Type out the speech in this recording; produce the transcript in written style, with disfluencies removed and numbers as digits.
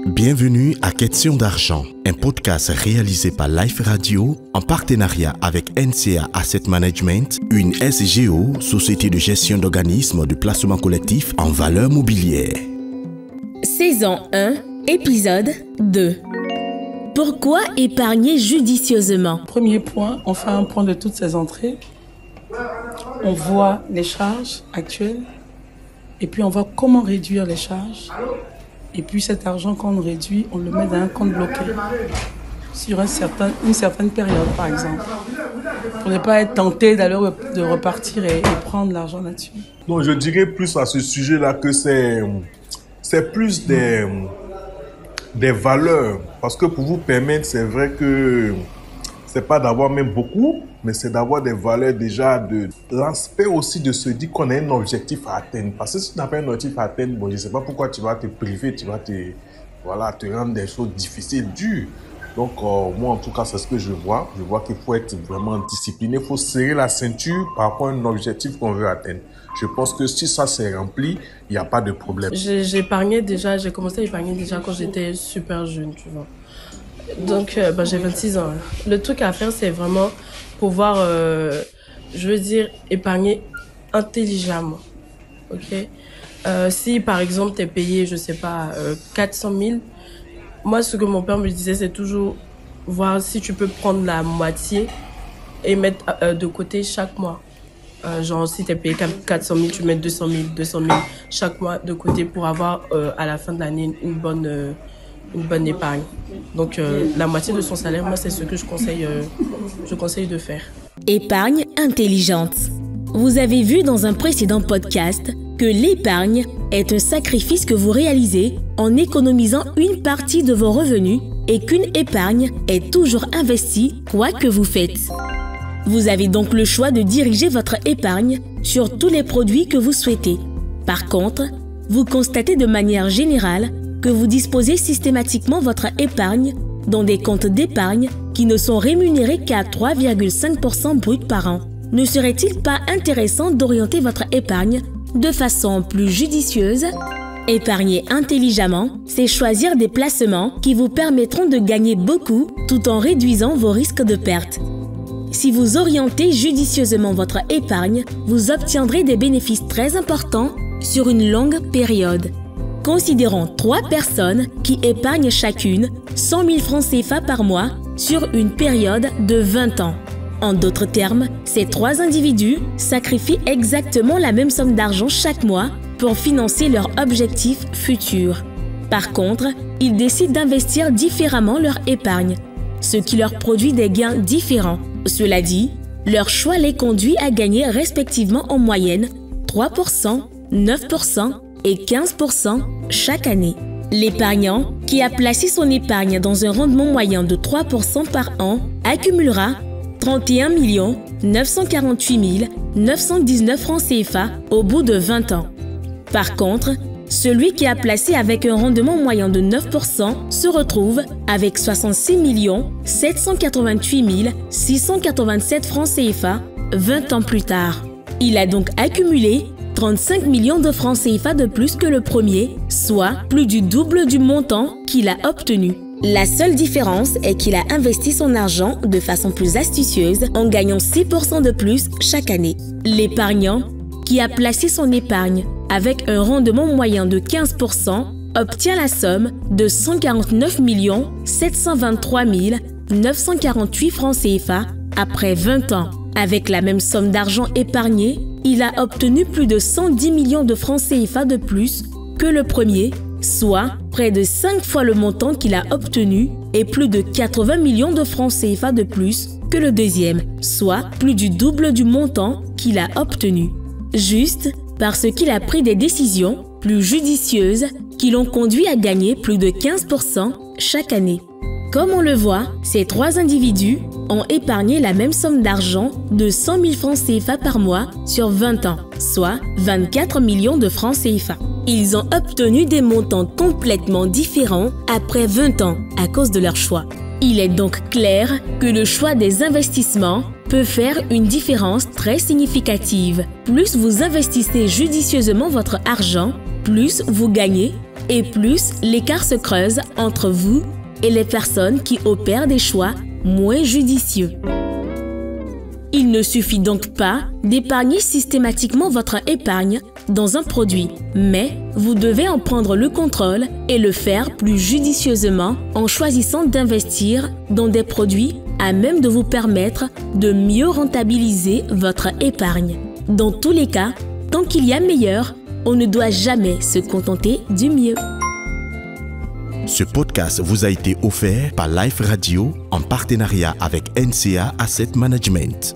Bienvenue à Question d'argent, un podcast réalisé par Life Radio en partenariat avec NCA Asset Management, une SGO, société de gestion d'organismes de placement collectif en valeurs mobilières. Saison 1, épisode 2. Pourquoi épargner judicieusement? Premier point, on fait un point de toutes ces entrées. On voit les charges actuelles et puis on voit comment réduire les charges. Et puis cet argent qu'on réduit, on le met dans un compte bloqué sur une certaine période, par exemple. Pour ne pas être tenté de repartir et prendre l'argent là-dessus. Non, je dirais plus à ce sujet-là que c'est plus des valeurs. Parce que pour vous permettre, c'est vrai que c'est pas d'avoir même beaucoup, mais c'est d'avoir des valeurs déjà, de l'aspect aussi de se dire qu'on a un objectif à atteindre. Parce que si tu n'as pas un objectif à atteindre, bon, je ne sais pas pourquoi tu vas te priver, tu vas te rendre des choses difficiles, dures. Donc, moi, en tout cas, c'est ce que je vois. Je vois qu'il faut être vraiment discipliné, il faut serrer la ceinture par rapport à un objectif qu'on veut atteindre. Je pense que si ça s'est rempli, il n'y a pas de problème. J'ai commencé à épargner déjà quand j'étais super jeune, tu vois. Donc, j'ai 26 ans. Le truc à faire, c'est vraiment pouvoir, épargner intelligemment. Ok? Si, par exemple, tu es payé, 400 000, moi, ce que mon père me disait, c'est toujours voir si tu peux prendre la moitié et mettre de côté chaque mois. Si tu es payé 400 000, tu mets 200 000 chaque mois de côté pour avoir, à la fin de l'année, une bonne épargne. Donc, la moitié de son salaire, moi, c'est ce que je conseille de faire. Épargne intelligente. Vous avez vu dans un précédent podcast que l'épargne est un sacrifice que vous réalisez en économisant une partie de vos revenus et qu'une épargne est toujours investie quoi que vous faites. Vous avez donc le choix de diriger votre épargne sur tous les produits que vous souhaitez. Par contre, vous constatez de manière générale que vous disposez systématiquement votre épargne dans des comptes d'épargne qui ne sont rémunérés qu'à 3,5% brut par an. Ne serait-il pas intéressant d'orienter votre épargne de façon plus judicieuse? Épargner intelligemment, c'est choisir des placements qui vous permettront de gagner beaucoup tout en réduisant vos risques de perte. Si vous orientez judicieusement votre épargne, vous obtiendrez des bénéfices très importants sur une longue période. Considérons 3 personnes qui épargnent chacune 100 000 francs CFA par mois sur une période de 20 ans. En d'autres termes, ces 3 individus sacrifient exactement la même somme d'argent chaque mois pour financer leurs objectifs futurs. Par contre, ils décident d'investir différemment leur épargne, ce qui leur produit des gains différents. Cela dit, leur choix les conduit à gagner respectivement en moyenne 3%, 9% et 15% chaque année. L'épargnant qui a placé son épargne dans un rendement moyen de 3% par an accumulera 31 948 919 francs CFA au bout de 20 ans. Par contre, celui qui a placé avec un rendement moyen de 9% se retrouve avec 66 788 687 francs CFA 20 ans plus tard. Il a donc accumulé 35 millions de francs CFA de plus que le premier, soit plus du double du montant qu'il a obtenu. La seule différence est qu'il a investi son argent de façon plus astucieuse en gagnant 6% de plus chaque année. L'épargnant qui a placé son épargne avec un rendement moyen de 15% obtient la somme de 149 723 948 francs CFA après 20 ans. Avec la même somme d'argent épargnée, il a obtenu plus de 110 millions de francs CFA de plus que le premier, soit près de 5 fois le montant qu'il a obtenu et plus de 80 millions de francs CFA de plus que le deuxième, soit plus du double du montant qu'il a obtenu. Juste parce qu'il a pris des décisions plus judicieuses qui l'ont conduit à gagner plus de 15% chaque année. Comme on le voit, ces 3 individus ont épargné la même somme d'argent de 100 000 francs CFA par mois sur 20 ans, soit 24 millions de francs CFA. Ils ont obtenu des montants complètement différents après 20 ans à cause de leur choix. Il est donc clair que le choix des investissements peut faire une différence très significative. Plus vous investissez judicieusement votre argent, plus vous gagnez et plus l'écart se creuse entre vous et les personnes qui opèrent des choix moins judicieux. Il ne suffit donc pas d'épargner systématiquement votre épargne dans un produit, mais vous devez en prendre le contrôle et le faire plus judicieusement en choisissant d'investir dans des produits à même de vous permettre de mieux rentabiliser votre épargne. Dans tous les cas, tant qu'il y a meilleur, on ne doit jamais se contenter du mieux. Ce podcast vous a été offert par Life Radio en partenariat avec NCA Asset Management.